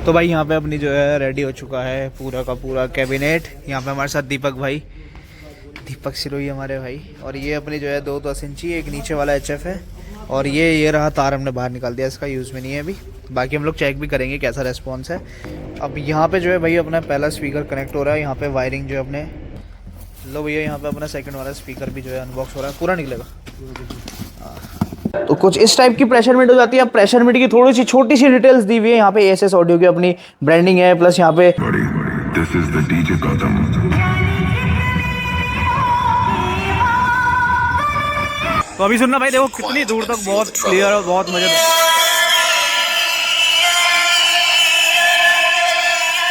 तो भाई यहाँ पे अपनी जो है रेडी हो चुका है पूरा का पूरा कैबिनेट। यहाँ पे हमारे साथ दीपक भाई, दीपक सिरोही हमारे भाई। और ये अपनी जो है 2 इंची, एक नीचे वाला HF है। और ये रहा तार हमने बाहर निकाल दिया, इसका यूज़ में नहीं है अभी। बाकी हम लोग चेक भी करेंगे कैसा रेस्पॉन्स है। अब यहाँ पे जो है भाई अपना पहला स्पीकर कनेक्ट हो रहा है। यहाँ पे वायरिंग जो है अपने, लो भैया यहाँ पे अपना सेकंड वाला स्पीकर भी जो है अनबॉक्स हो रहा है, पूरा निकलेगा। तो कुछ इस टाइप की प्रेशर मीट हो जाती है। अब प्रेशर मीट की थोड़ी सी छोटी सी डिटेल्स दी हुई है। यहाँ पे ASS ऑडियो की अपनी ब्रांडिंग है, प्लस यहाँ पे तो अभी सुनना भाई, देखो कितनी दूर तक बहुत क्लियर और बहुत मजेदार।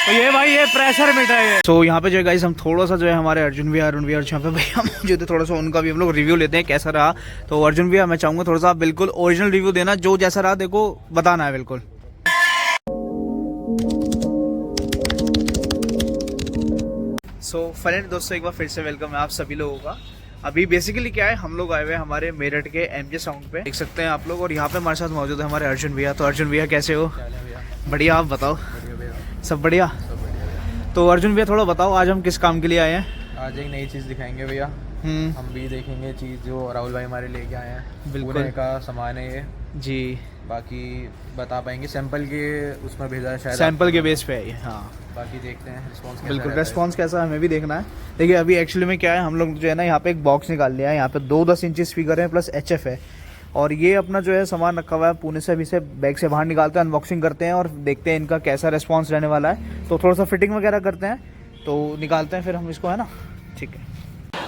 तो ये भाई ये प्रेशर मीटर है। तो यहाँ पे जो है गाइस हम थोड़ा सा जो है हमारे अर्जुन भैया यहाँ पे भैया मौजूद है, थोड़ा सा उनका भी हम लोग रिव्यू लेते हैं कैसा रहा। तो अर्जुन भैया मैं चाहूँगा थोड़ा सा आप बिल्कुल ओरिजिनल रिव्यू देना, जो जैसा रहा देखो बताना है बिल्कुल। सो फाइनली दोस्तों एक बार फिर से वेलकम है आप सभी लोगों का। अभी बेसिकली क्या है, हम लोग आए हुए हैं हमारे मेरठ के MJ साउंड पे, देख सकते हैं आप लोग। और यहाँ पे हमारे साथ मौजूद है हमारे अर्जुन भैया। तो अर्जुन भैया कैसे हो? बढ़िया, आप बताओ। सब बढ़िया। तो अर्जुन भैया थोड़ा बताओ आज हम किस काम के लिए आए हैं? आज एक नई चीज़ दिखाएंगे भैया। हम भी देखेंगे चीज़ जो राहुल भाई हमारे लेके आए हैं। बिल्कुल पुणे का सामान है ये जी। बाकी बता पाएंगे, सैंपल के उसमें भेजा है शायद, सैंपल के बेस पे है ये। हाँ बाकी देखते हैं रिस्पॉन्स कैसा बिल्कुल, रहता है। रेस्पॉन्स कैसा है हमें भी देखना है। देखिए अभी एक्चुअली में क्या है, हम लोग जो है ना यहाँ पे एक बॉक्स निकाल लिया है। यहाँ पे 2 इंची स्पीकर है प्लस HF है। और ये अपना जो है सामान रखा हुआ है पुणे से, अभी से बैग से बाहर निकालते हैं, अनबॉक्सिंग करते हैं और देखते हैं इनका कैसा रेस्पॉन्स रहने वाला है। तो थोड़ा सा फिटिंग वगैरह करते हैं, तो निकालते हैं फिर हम इसको, है ना? ठीक है।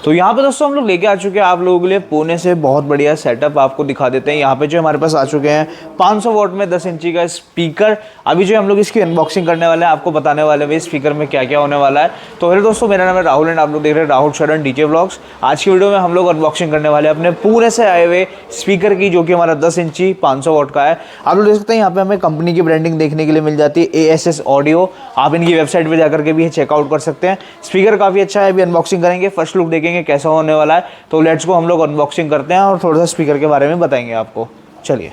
तो यहाँ पे दोस्तों हम लोग लेके आ चुके हैं आप लोगों के लिए पुणे से बहुत बढ़िया सेटअप, आपको दिखा देते हैं। यहाँ पे जो हमारे पास आ चुके हैं 500 वॉट में 10 इंची का स्पीकर। अभी जो हम लोग इसकी अनबॉक्सिंग करने वाले हैं, आपको बताने वाले हैं स्पीकर में क्या क्या होने वाला है। तो हेलो दोस्तों, मेरा नाम है राहुल एंड आप लोग देख रहे हैं राहुल शरण DJ व्लॉग्स। आज की वीडियो में हम लोग अनबॉक्सिंग करने वाले हैं अपने पुणे से आए हुए स्पीकर की, जो कि हमारा 10 इंची 500 वॉट का है। आप लोग देख सकते हैं यहाँ पे हमें कंपनी की ब्रांडिंग देखने के लिए मिल जाती है, ASS ऑडियो। आप इनकी वेबसाइट पर जाकर के भी चेकआउट कर सकते हैं। स्पीकर काफ़ी अच्छा है। अभी अनबॉक्सिंग करेंगे, फर्स्ट लुक देखेंगे कैसा होने वाला है। तो लेट्स गो, हम लोग अनबॉक्सिंग करते हैं और थोड़ा सा स्पीकर के बारे में बताएंगे आपको। चलिए।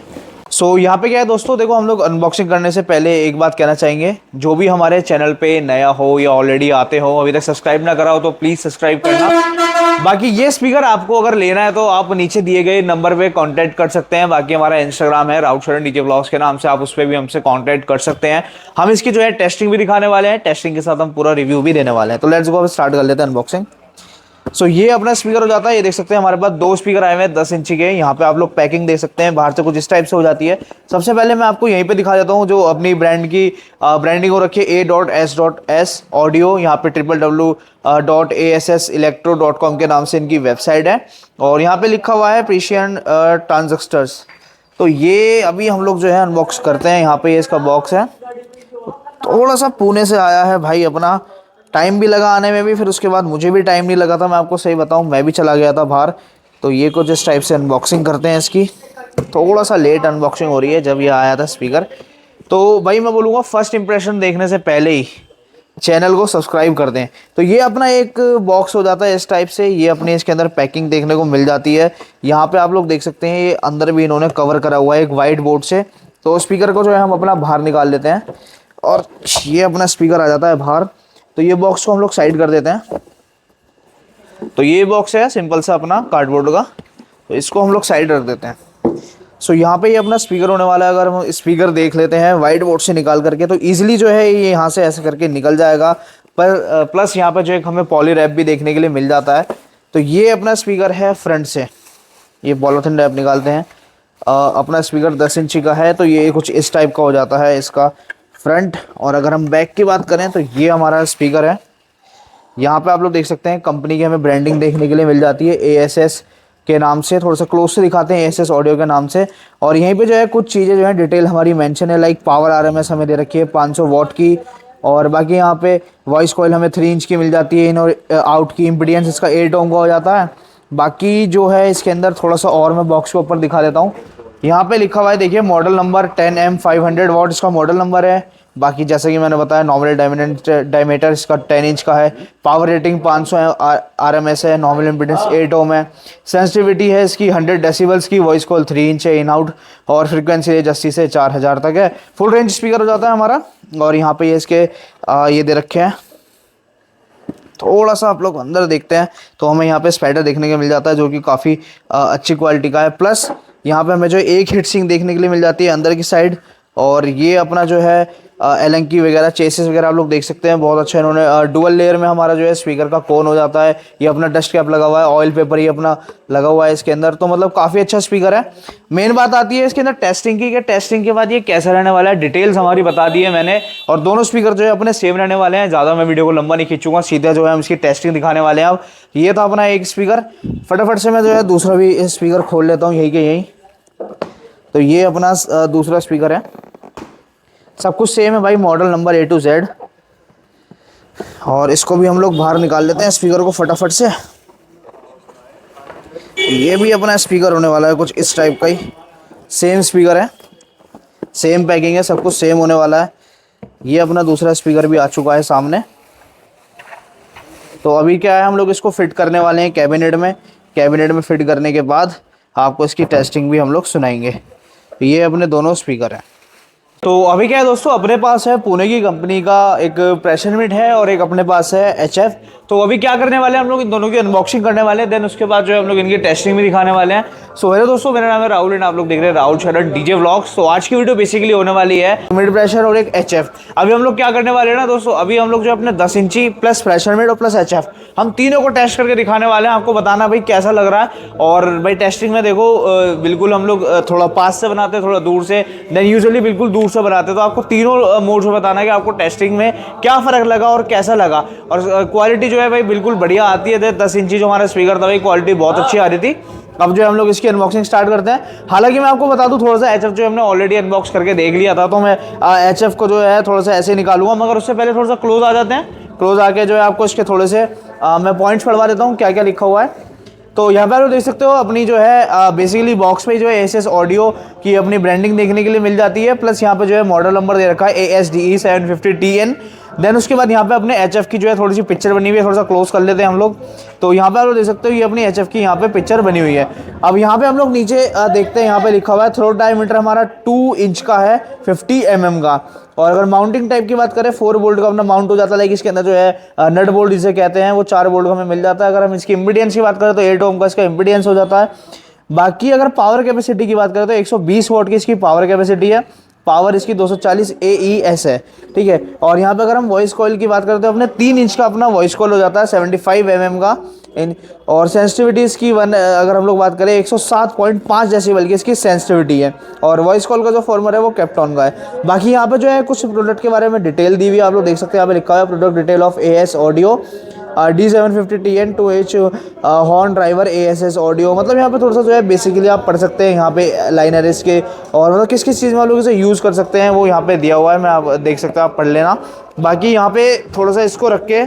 सो यहाँ पे क्या है दोस्तों, देखो हम लोग अनबॉक्सिंग करने से पहले एक बात कहना चाहेंगे, जो भी हमारे चैनल पे नया हो या ऑलरेडी आते हो, अभी तक सब्सक्राइब ना करा हो तो प्लीज सब्सक्राइब करना। बाकी ये स्पीकर आपको अगर लेना है तो आप नीचे दिए गए नंबर पे कांटेक्ट कर सकते हैं। बाकी हमारा इंस्टाग्राम है राहुल शरण DJ व्लॉग्स के नाम से, आप उस पर भी हमसे कांटेक्ट कर सकते हैं। हम इसकी जो है टेस्टिंग भी दिखाने वाले हैं, टेस्टिंग के साथ हम पूरा रिव्यू भी देने वाले हैं। तो लेट्स गो, अब स्टार्ट कर लेते हैं अनबॉक्सिंग। सो ये अपना स्पीकर हो जाता है। ये देख सकते हैं हमारे पास 2 स्पीकर आए हुए हैं 10 इंची के। यहाँ पे आप लोग पैकिंग देख सकते हैं, बाहर से कुछ इस टाइप से हो जाती है। सबसे पहले मैं आपको यहीं पे दिखा देता हूँ जो अपनी ब्रांड की ब्रांडिंग हो रखी है, A.S.S ऑडियो। यहाँ पे www.ASSelectro.com के नाम से इनकी वेबसाइट है। और यहाँ पे लिखा हुआ है प्रीशियन ट्रांजिस्टर्स। तो ये अभी हम लोग जो है अनबॉक्स करते हैं। यहाँ पे ये इसका बॉक्स है। थोड़ा सा पुणे से आया है भाई, अपना टाइम भी लगा आने में भी, फिर उसके बाद मुझे भी टाइम नहीं लगा था, मैं आपको सही बताऊं, मैं भी चला गया था बाहर। तो ये कुछ इस टाइप से अनबॉक्सिंग करते हैं इसकी। थोड़ा सा लेट अनबॉक्सिंग हो रही है, जब ये आया था स्पीकर। तो भाई मैं बोलूँगा फर्स्ट इंप्रेशन देखने से पहले ही चैनल को सब्सक्राइब कर दें। तो ये अपना एक बॉक्स हो जाता है इस टाइप से। ये अपने इसके अंदर पैकिंग देखने को मिल जाती है। यहाँ पे आप लोग देख सकते हैं ये अंदर भी इन्होंने कवर करा हुआ है एक वाइट बोर्ड से। तो स्पीकर को जो है हम अपना बाहर निकाल लेते हैं और ये अपना स्पीकर आ जाता है बाहर। तो ये बॉक्स को हम लोग साइड कर देते हैं। तो ये बॉक्स है सिंपल सा अपना कार्डबोर्ड का, तो इसको हम लोग साइड रख देते हैं। सो यहाँ पे ये अपना स्पीकर होने वाला है। अगर हम स्पीकर देख लेते हैं वाइट बोर्ड से निकाल करके, तो इजीली जो है ये यहाँ से ऐसे करके निकल जाएगा। पर प्लस यहाँ पे जो एक हमें पॉली रैप भी देखने के लिए मिल जाता है। तो ये अपना स्पीकर है फ्रंट से, ये पॉलीथिन रैप निकालते हैं। अपना स्पीकर 10 इंची का है, तो ये कुछ इस टाइप का हो जाता है इसका फ्रंट। और अगर हम बैक की बात करें तो ये हमारा स्पीकर है। यहाँ पे आप लोग देख सकते हैं कंपनी की हमें ब्रांडिंग देखने के लिए मिल जाती है ASS के नाम से। थोड़ा सा क्लोज से दिखाते हैं ASS ऑडियो के नाम से। और यहीं पे जो है कुछ चीज़ें जो है डिटेल हमारी मेंशन है, लाइक पावर RMS हमें दे रखी है 500 वॉट की। और बाकी यहाँ पे वॉइस कॉइल हमें 3 इंच की मिल जाती है। इन और आउट की इम्पीडेंस इसका 8 ओम का हो जाता है। बाकी जो है इसके अंदर थोड़ा सा और मैं बॉक्स के ऊपर दिखा देता हूँ। यहाँ पे लिखा हुआ है देखिए मॉडल नंबर 10M500 वॉट इसका मॉडल नंबर है। बाकी जैसे कि मैंने बताया नॉमिनल डायमीटर इसका 10 इंच का है, पावर रेटिंग 500 RMS है, नॉमिनल इम्पीडेंस 8 ओम है, सेंसिटिविटी है इसकी 100 डेसिबल्स की, वॉइस कॉल 3 इंच है इन आउट, और फ्रीक्वेंसी रेंज 80 से 4000 तक है। फुल रेंज स्पीकर हो जाता है हमारा। और यहाँ पे ये इसके ये दे रखे हैं। थोड़ा सा आप लोग अंदर देखते हैं तो हमें यहाँ पे स्पाइडर देखने को मिल जाता है, जो कि काफ़ी अच्छी क्वालिटी का है। प्लस यहाँ पे हमें जो एक हीट सिंक देखने के लिए मिल जाती है अंदर की साइड। और ये अपना जो है एलंकी वगैरह चेसिस वगैरह आप लोग देख सकते हैं, बहुत अच्छा इन्होंने डुअल लेयर में हमारा जो है स्पीकर का कोन हो जाता है। ये अपना डस्ट कैप लगा हुआ है, ऑयल पेपर ये अपना लगा हुआ है इसके अंदर, तो मतलब काफ़ी अच्छा स्पीकर है। मेन बात आती है इसके अंदर टेस्टिंग की, कि टेस्टिंग के बाद ये कैसा रहने वाला है, डिटेल्स हमारी बता दी है मैंने। और दोनों स्पीकर जो है अपने सेम रहने वाले हैं। ज़्यादा मैं वीडियो को लंबा नहीं खींचूंगा, सीधा जो है हम इसकी टेस्टिंग दिखाने वाले हैं। अब ये था अपना एक स्पीकर, फटाफट से मैं जो है दूसरा भी स्पीकर खोल लेता हूँ यही के यही। तो ये अपना दूसरा स्पीकर है, सब कुछ सेम है भाई, model number A to Z। और इसको भी हम लोग बाहर निकाल लेते हैं स्पीकर को फटाफट से। ये भी अपना स्पीकर होने वाला है कुछ इस टाइप का ही, सेम स्पीकर है, सेम पैकिंग है, सब कुछ सेम होने वाला है। ये अपना दूसरा स्पीकर भी आ चुका है सामने। तो अभी क्या है, हम लोग इसको फिट करने वाले हैं कैबिनेट में। कैबिनेट में फिट करने के बाद आपको इसकी टेस्टिंग भी हम लोग सुनाएंगे। ये अपने दोनों स्पीकर हैं। तो अभी क्या है दोस्तों, अपने पास है पुणे की कंपनी का एक प्रेशर मिट है और एक अपने पास है HF। तो अभी क्या करने वाले हैं हम लोग, इन दोनों की अनबॉक्सिंग करने वाले हैं, देन उसके बाद जो है हम लोग इनकी टेस्टिंग भी दिखाने वाले हैं। सो हेलो दोस्तों, मेरा नाम है राहुल एंड आप लोग देख रहे हैं राहुल शरद DJ व्लॉग्स। तो आज की वीडियो बेसिकली होने वाली है मिड प्रेशर और एक HF। अभी हम लोग क्या करने वाले हैं ना दोस्तों, अभी हम लोग जो अपने 10 इंची प्लस प्रेशर मिड और प्लस HF, हम तीनों को टेस्ट करके दिखाने वाले हैं। आपको बताना भाई कैसा लग रहा है। और भाई टेस्टिंग में देखो बिल्कुल हम लोग थोड़ा पास से बनाते हैं, थोड़ा दूर से, देन यूजुअली बिल्कुल दूर से बनाते हैं। तो आपको तीनों मोड्स में बताना है कि आपको टेस्टिंग में क्या फ़र्क लगा और कैसा लगा। और क्वालिटी जो है भाई बिल्कुल बढ़िया आती है। 10 इंची जो हमारा स्पीकर था भाई क्वालिटी बहुत अच्छी आ रही थी। अब जो है हम लोग इसकी अनबॉक्सिंग स्टार्ट करते हैं। हालांकि मैं आपको बता दूं थोड़ा सा HF जो हमने ऑलरेडी अनबॉक्स करके देख लिया था, तो मैं HF को जो है थोड़ा सा ऐसे निकालूंगा, मगर उससे पहले थोड़ा सा क्लोज आ जाते हैं। क्लोज आके जो है आपको इसके थोड़े से मैं पॉइंट्स पढ़वा देता हूँ क्या क्या लिखा हुआ है। तो यहाँ पर आप देख सकते हो अपनी जो है बेसिकली बॉक्स पे जो है ASS ऑडियो की अपनी ब्रांडिंग देखने के लिए मिल जाती है। प्लस यहाँ पे जो है मॉडल नंबर दे रखा है ASDE 750TN। देन उसके बाद यहाँ पे अपने HF की जो है थोड़ी सी पिक्चर बनी हुई है, थोड़ा सा क्लोज कर लेते हैं हम लोग। तो यहाँ पे आप लोग देख सकते हो ये अपनी HF की यहाँ पे पिक्चर बनी हुई है। अब यहाँ पे हम लोग नीचे देखते हैं, यहाँ पे लिखा हुआ है थ्रोट डायमीटर हमारा 2 इंच का है 50 mm का। और अगर माउंटिंग टाइप की बात करें 4 बोल्ट का अपना माउंट हो जाता है, लेकिन इसके अंदर जो है नट बोल्ट जिसे कहते हैं वो 4 बोल्ट का हमें मिल जाता है। अगर हम इसकी इम्पीडेंस की बात करें तो 8 ओम का इसका इम्पीडेंस हो जाता है। बाकी अगर पावर कैपेसिटी की बात करें तो 120 वॉट की इसकी पावर कैपेसिटी है। पावर इसकी 240 AES है, ठीक है। और यहाँ पे अगर हम वॉइस कॉइल की बात करते हैं अपने 3 इंच का अपना वॉइस कॉइल हो जाता है 75 mm का। और सेंसिटिविटी इसकी अगर हम लोग बात करें 107.5 डेसिबल की इसकी सेंसिटिविटी है। और वॉइस कॉल का जो फॉर्मर है वो कैप्टॉन का है। बाकी यहाँ पे जो है कुछ प्रोडक्ट के बारे में डिटेल दी हुई है, आप लोग देख सकते हैं। यहाँ पे लिखा हुआ है product detail of AS audio D750TN 2H horn driver ASS audio. मतलब यहाँ पे थोड़ा सा जो है बेसिकली आप पढ़ सकते हैं यहाँ पे लाइनर इसके, और मतलब किस किस चीज़ में आप लोग इसे यूज़ कर सकते हैं वो यहाँ पे दिया हुआ है। मैं आप देख सकते हैं, आप पढ़ लेना। बाकी यहाँ पे थोड़ा सा इसको रख के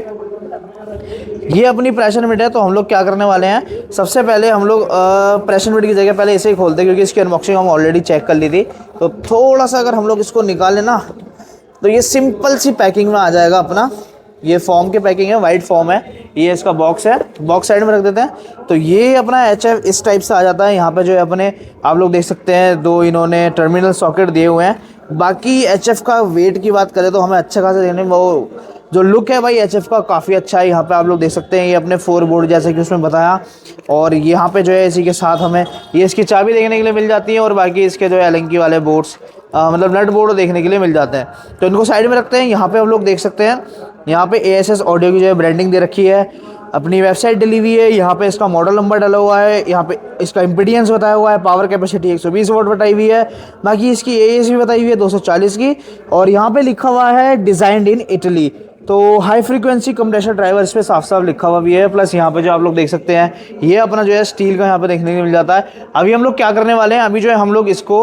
ये अपनी प्रेशर मिट है। तो हम लोग क्या करने वाले हैं, सबसे पहले हम लोग प्रेशर मिट की जगह पहले इसे ही खोलते हैं, क्योंकि इसकी अनबॉक्सिंग हम ऑलरेडी चेक कर ली थी। तो थोड़ा सा अगर हम लोग इसको निकाल लेना तो ये सिंपल सी पैकिंग में आ जाएगा अपना। ये फॉर्म की पैकिंग है, वाइट फॉर्म है। ये इसका बॉक्स है, बॉक्स साइड में रख देते हैं। तो ये अपना HF इस टाइप से आ जाता है। यहाँ पे जो है अपने आप लोग देख सकते हैं 2 इन्होंने टर्मिनल सॉकेट दिए हुए हैं। बाकी HF का वेट की बात करें तो हमें अच्छा खासा देने में वो जो लुक है भाई HF का काफ़ी अच्छा है। यहाँ पे आप लोग देख सकते हैं ये अपने 4 बोर्ड जैसे कि उसमें बताया। और यहाँ पे जो है इसी के साथ हमें ये इसकी चाबी देखने के लिए मिल जाती है। और बाकी इसके जो है एलंकी वाले बोर्ड्स मतलब नट बोर्ड देखने के लिए मिल जाते हैं। तो इनको साइड में रखते हैं। यहाँ पे हम लोग देख सकते हैं यहाँ पे ASS ऑडियो की जो है ब्रांडिंग दे रखी है, अपनी वेबसाइट डली हुई है। यहाँ पे इसका मॉडल नंबर डाला हुआ है, यहाँ पे इसका इम्पीडेंस बताया हुआ है, पावर कैपेसिटी 120 वोट बताई हुई है। बाकी इसकी AES भी बताई हुई है 240 की। और यहाँ पे लिखा हुआ है डिज़ाइंड इन इटली। तो हाई फ्रीक्वेंसी कंप्रेसर ड्राइवर इस पर साफ साफ लिखा हुआ भी है। प्लस यहाँ पे जो आप लोग देख सकते हैं ये अपना जो है स्टील का यहाँ पे देखने को मिल जाता है। अभी हम लोग क्या करने वाले हैं, अभी जो है हम लोग इसको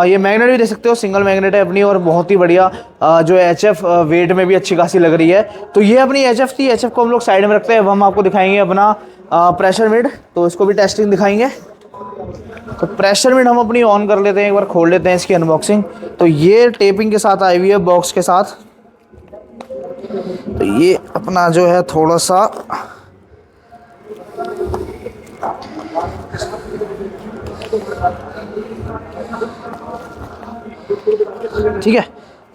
ये मैग्नेट भी देख सकते हो, सिंगल मैग्नेट है अपनी, और बहुत ही बढ़िया जो है HF वेट में भी अच्छी खासी लग रही है। तो ये अपनी HF थी, HF को हम लोग साइड में रखते हैं। अब हम आपको दिखाएंगे अपना प्रेशर मिड, तो इसको भी टेस्टिंग दिखाएंगे। तो प्रेशर मीट हम अपनी ऑन कर लेते हैं, एक बार खोल लेते हैं इसकी अनबॉक्सिंग। तो ये टेपिंग के साथ आई हुई है बॉक्स के साथ। तो ये अपना जो है थोड़ा सा ठीक है।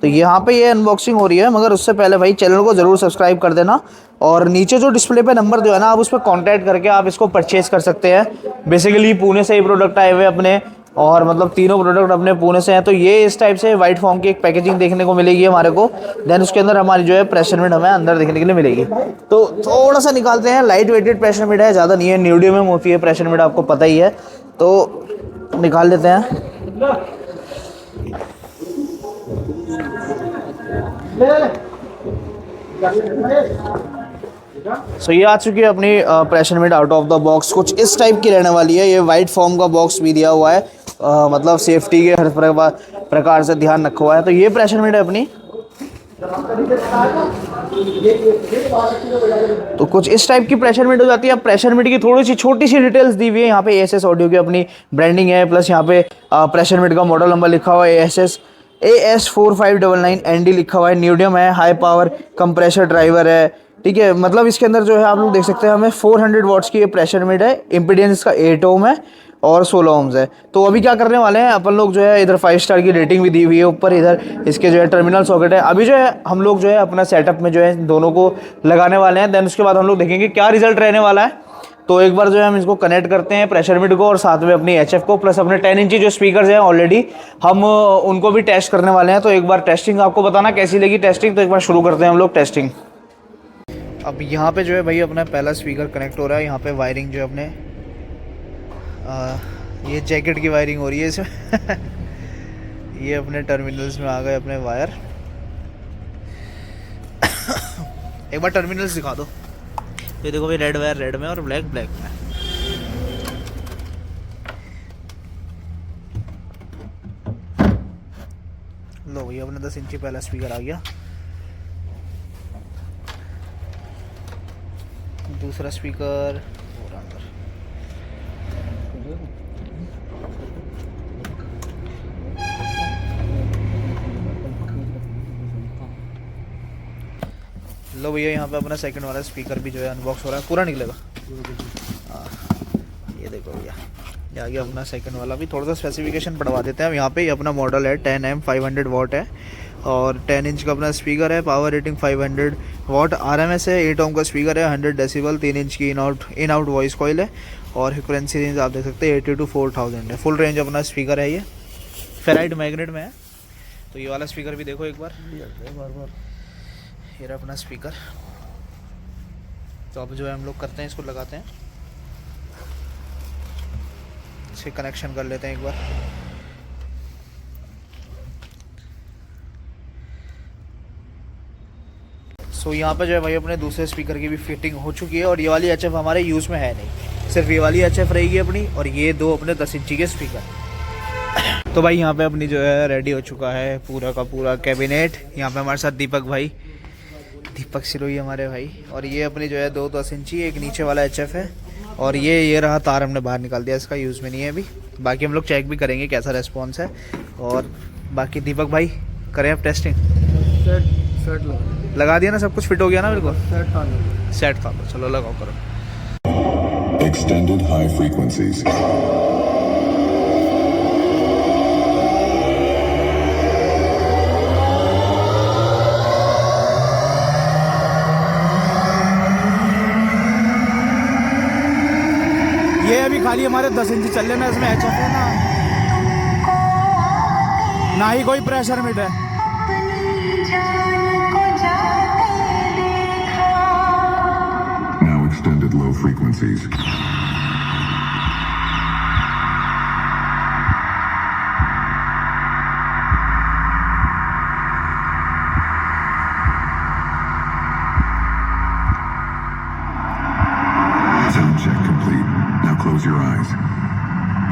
तो यहाँ पे ये अनबॉक्सिंग हो रही है, मगर उससे पहले भाई चैनल को ज़रूर सब्सक्राइब कर देना। और नीचे जो डिस्प्ले पे नंबर जो है ना, आप उस पर कॉन्टैक्ट करके आप इसको परचेज़ कर सकते हैं। बेसिकली पुणे से ही प्रोडक्ट आए हुए अपने, और मतलब तीनों प्रोडक्ट अपने पुणे से हैं। तो ये इस टाइप से वाइट फॉर्म की एक पैकेजिंग देखने को मिलेगी हमारे को। देन उसके अंदर हमारी जो है प्रेशर मीट हमें अंदर देखने के लिए मिलेगी। तो थोड़ा सा निकालते हैं, लाइट वेटेड प्रेशर मीट है, ज़्यादा नहीं है, न्यूडियम में होती है प्रेशर मीट, आपको पता ही है। तो निकाल लेते हैं। सो ये आ चुकी है अपनी pressure meet out of the box. कुछ इस टाइप की रहने वाली है। ये वाइट फॉर्म का बॉक्स भी दिया हुआ है, मतलब सेफ्टी के हर प्रकार से ध्यान रखा हुआ है। तो ये प्रेशर मीट है अपनी। तो कुछ इस टाइप की प्रेशर मीट हो जाती है। अब प्रेशर मीट की थोड़ी सी छोटी सी डिटेल्स दी हुई है यहाँ पे। ASS ऑडियो की अपनी ब्रांडिंग है, प्लस यहाँ पे प्रेशर मीट का मॉडल नंबर लिखा हुआ है AS4599 ND लिखा हुआ है। न्यूडियम है, हाई पावर कंप्रेशर ड्राइवर है, ठीक है। मतलब इसके अंदर जो है आप लोग देख सकते हैं, हमें 400 वॉट्स की ये प्रेशर मीट है। इम्पीडेंस इसका 8 ओम है और 16 ओम्स है। तो अभी क्या करने वाले हैं अपन लोग, जो है इधर 5 स्टार की रेटिंग भी दी हुई है ऊपर। इधर इसके जो है टर्मिनल सॉकेट है। अभी जो है हम लोग जो है अपना सेटअप में जो है दोनों को लगाने वाले हैं। देन उसके बाद हम लोग देखेंगे क्या रिजल्ट रहने वाला है। तो एक बार जो है हम इसको कनेक्ट करते हैं प्रेशर मीट को, और साथ में अपनी HF को, प्लस अपने 10 इंची जो स्पीकर्स हैं ऑलरेडी हम उनको भी टेस्ट करने वाले हैं। तो एक बार टेस्टिंग आपको बताना कैसी लगी टेस्टिंग। तो एक बार शुरू करते हैं हम लोग टेस्टिंग। अब यहाँ पे जो है भाई अपना पहला स्पीकर कनेक्ट हो रहा है। यहाँ पे वायरिंग जो है अपने ये जैकेट की वायरिंग हो रही है इसमें ये अपने टर्मिनल्स में आ गए अपने वायर एक बार टर्मिनल्स दिखा दो। ये देखो भाई, रेड वायर रेड में और ब्लैक ब्लैक में। लो भैया अपने 10 इंची पहला स्पीकर आ गया। दूसरा स्पीकर और अंदर। लो भैया यहाँ पे अपना सेकंड वाला स्पीकर भी जो है अनबॉक्स हो रहा है। पूरा निकलेगा। ये देखो भैया, ये आ गया अपना सेकंड वाला भी। थोड़ा सा स्पेसिफिकेशन पढ़वा देते हैं हम यहाँ पे। अपना मॉडल है 10M 500 वॉट है, और 10 इंच का अपना स्पीकर है। पावर रेटिंग 500 वॉट, RMS है। 8 ओम का स्पीकर है, 100 डेसिबल, 3 इंच की इन आउट वॉइस कॉइल है, और फ्रिक्वेंसी रेंज आप देख सकते हैं 80 to 4000 है। फुल रेंज अपना स्पीकर है। ये फेराइट मैग्नेट में है। तो ये वाला स्पीकर भी देखो एक बार। ये रहा अपना स्पीकर। तो अब जो है हम लोग करते हैं, इसको लगाते हैं, इसे कनेक्शन कर लेते हैं एक बार। सो यहाँ पे जो है भाई अपने दूसरे स्पीकर की भी फिटिंग हो चुकी है, और ये वाली HF हमारे यूज़ में है नहीं, सिर्फ ये वाली HF रहेगी अपनी, और ये दो अपने 10 इंची के स्पीकर। तो भाई यहाँ पे अपनी जो है रेडी हो चुका है पूरा का पूरा कैबिनेट। यहाँ पे हमारे साथ दीपक भाई, दीपक सिरोही हमारे भाई। और ये अपनी जो है 2 10 इंची, एक नीचे वाला HF है, और ये रहा तार हमने बाहर निकाल दिया, इसका यूज़ में नहीं है अभी। बाकी हम लोग चेक भी करेंगे कैसा रेस्पॉन्स है। और बाकी दीपक भाई करें अब टेस्टिंग। सेट लगा दिया ना, सब कुछ फिट हो गया ना बिल्कुल। सेट था। चलो लगाओ, करो। Extended high frequencies. ये अभी खाली हमारे 10 इंची चल रहे ना, इसमें HF है ना ही कोई प्रेशर मीट है। Now extended low frequencies. Sound check complete. Now close your eyes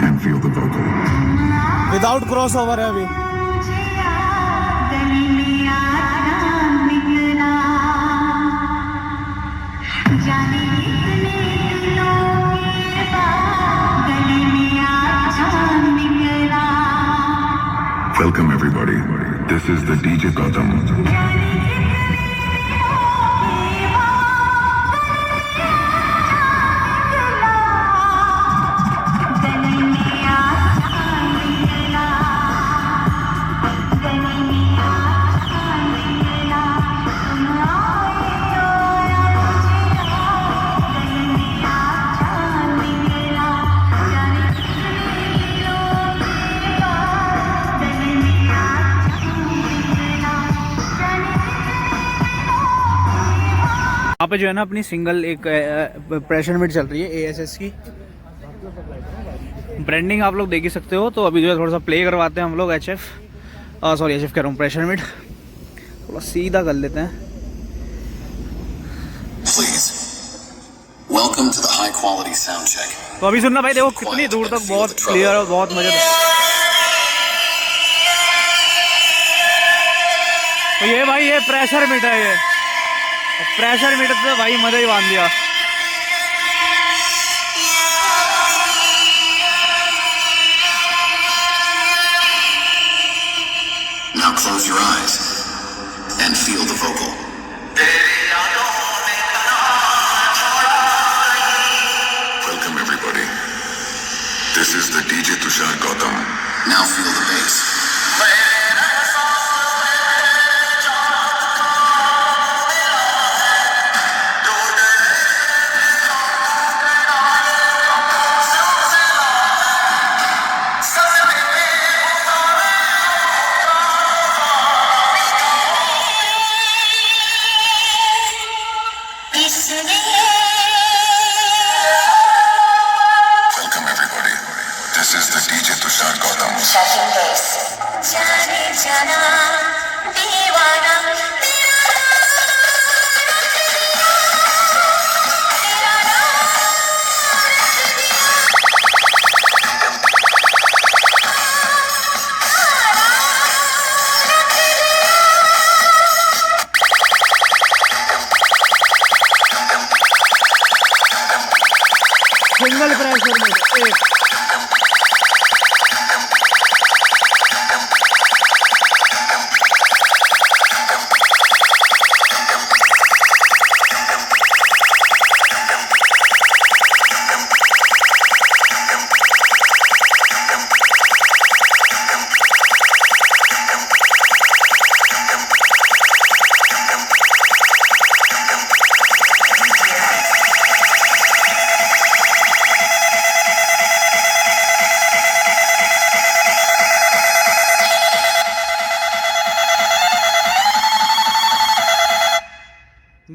and feel the vocal. Without cross over है अभी। जाने कितने दिनों के बाद गले में आ जा। यहाँ पे जो है ना अपनी सिंगल एक प्रेशर मीट चल रही है ASS की। ब्रांडिंग आप लोग देख ही सकते हो। तो अभी जो है थोड़ा सा प्ले करवाते हैं हम लोग HF कह रहा हूँ प्रेशर मीट, थोड़ा सीधा कर लेते हैं। Please, welcome to the high quality sound check. तो अभी सुनना भाई, देखो कितनी दूर तक बहुत क्लियर और बहुत मजेदार। तो ये भाई ये प्रेशर मीट है, ये प्रेशर मीट से भाई मजा ही बांध दिया। Now close your eyes and feel the vocal. Welcome, everybody. This is the DJ Tushar Gautam. Now feel the bass. Welcome, everybody. This is the DJ Tushar Gautam. Shutting bass. जाने जाना दीवाना single pressure meet एक।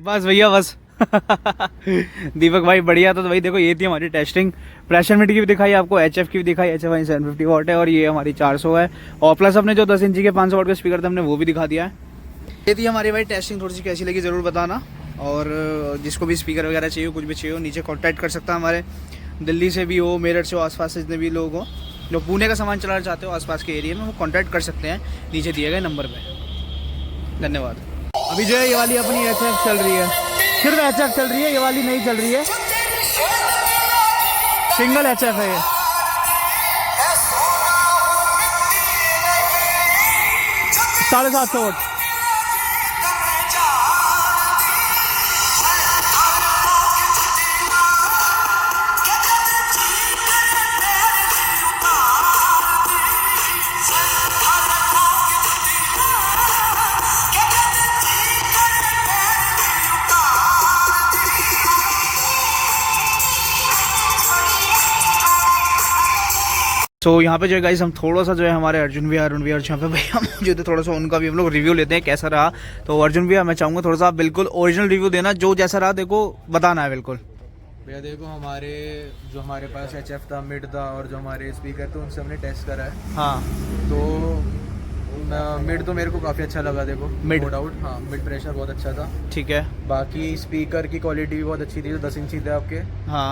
बस भैया बस दीपक भाई बढ़िया। तो भाई देखो ये थी हमारी टेस्टिंग। प्रेशर मीट की भी दिखाई आपको, HF की भी दिखाई। HF 750 वाट है और ये हमारी 400 है। और प्लस अपने जो 10 इंची के 500 वाट के स्पीकर थे हमने वो भी दिखा दिया है। ये थी हमारी भाई टेस्टिंग। थोड़ी सी कैसी लगी ज़रूर बताना। और जिसको भी स्पीकर वगैरह चाहिए, कुछ भी चाहिए हो, नीचे कॉन्टैक्ट कर सकता है। हमारे दिल्ली से भी हो, मेरठ से हो, आसपास से जितने भी लोग हो जो पुणे का सामान चलाना चाहते हो आसपास के एरिया में, वो कॉन्टैक्ट कर सकते हैं नीचे दिए गए नंबर पर। धन्यवाद। अभी जो है ये वाली अपनी HF चल रही है, सिर्फ HF चल रही है, ये वाली नहीं चल रही है। सिंगल HF है ये। 750 वाट। तो यहाँ पे जो है गाइस हम थोड़ा सा जो है हमारे अर्जुन भैया जहाँ पे भैया मौजूद है, थोड़ा सा उनका भी हम लोग रिव्यू लेते हैं कैसा रहा। तो अर्जुन भैया मैं चाहूँगा थोड़ा सा बिल्कुल ओरिजिनल रिव्यू देना, जो जैसा रहा देखो बताना है बिल्कुल। भैया देखो हमारे पास HF था, मिड था, और जो हमारे स्पीकर थे उनसे हमने टेस्ट करा है। हाँ तो मिड तो मेरे को काफ़ी अच्छा लगा। देखो Mid? नो डाउट, हाँ मिड प्रेशर बहुत अच्छा था। ठीक है। बाकी स्पीकर की क्वालिटी भी बहुत अच्छी थी, जो 10 इंची थे आपके। हाँ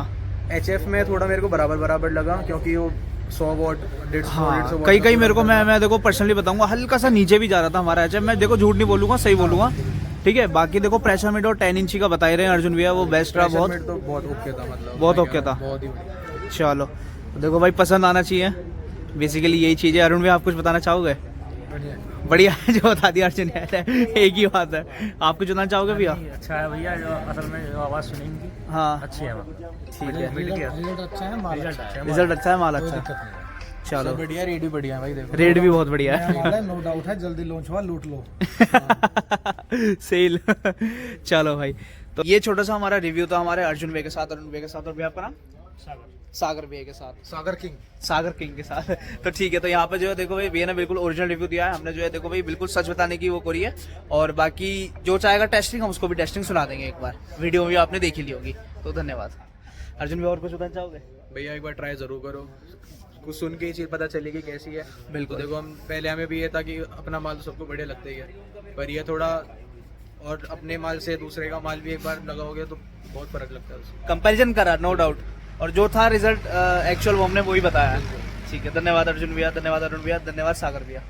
HF में थोड़ा मेरे को बराबर लगा, क्योंकि वो 100 वाट 150 हाँ वाट कई मेरे को मैं देखो पर्सनली बताऊंगा हल्का सा नीचे भी जा रहा था हमारा HF। मैं देखो झूठ नहीं बोलूंगा, सही बोलूंगा। ठीक है। बाकी देखो प्रेशर मीट और 10 इंची का बता ही रहे हैं अर्जुन भैया, वो बेस्ट रहा। बहुत तो बहुत ओके था, मतलब बहुत ओके था। बहुत ही बढ़िया। चलो देखो भाई पसंद आना चाहिए, बेसिकली यही चीज़ है। अरुण भैया आप कुछ बताना चाहोगे? बढ़िया है, जो बता दिया अर्जुन है एक ही बात है। आप कुछ बताना चाहोगे भैया? अच्छा है भैया, जो असल में जो आवाज़ सुनेंगी हाँ अच्छी है। ठीक है। रिजल्ट अच्छा है, माल अच्छा है। रिजल्ट अच्छा है, माल अच्छा है। चलो बढ़िया, रेट भी बढ़िया है भाई। देखो रेट भी बहुत बढ़िया है। नो डाउट है, जल्दी लॉन्च हुआ, लूट लो। सेल चलो भाई, तो ये छोटा सा हमारा रिव्यू था हमारे अर्जुन भैया के साथ। अर्जुन भैया के साथ और भैया आपका नाम? सागर भैया के साथ, सागर किंग के साथ। तो ठीक है, तो यहाँ पे जो है देखो भाई भैया ने बिल्कुल ओरिजिनल रिव्यू दिया है, हमने जो है देखो भाई बिल्कुल सच बताने की वो करी है। और बाकी जो चाहेगा टेस्टिंग, हम उसको भी टेस्टिंग सुना देंगे एक बार, वीडियो भी आपने देख ही ली होगी। तो धन्यवाद। अर्जुन भैया और कुछ बताना चाहोगे? भैया एक बार ट्राई ज़रूर करो, कुछ सुन के ही चीज़ पता चलेगी कैसी है। बिल्कुल। देखो हम पहले हमें भी ये था कि अपना माल तो सबको बढ़िया लगता ही है, पर ये थोड़ा और अपने माल से दूसरे का माल भी एक बार लगाओगे तो बहुत फर्क लगता है उसमें। कंपैरिजन करा, नो डाउट, और जो था रिजल्ट एक्चुअल वो हमने वही बताया। ठीक है, धन्यवाद अर्जुन भैया, धन्यवाद अरुण भैया, धन्यवाद सागर भैया।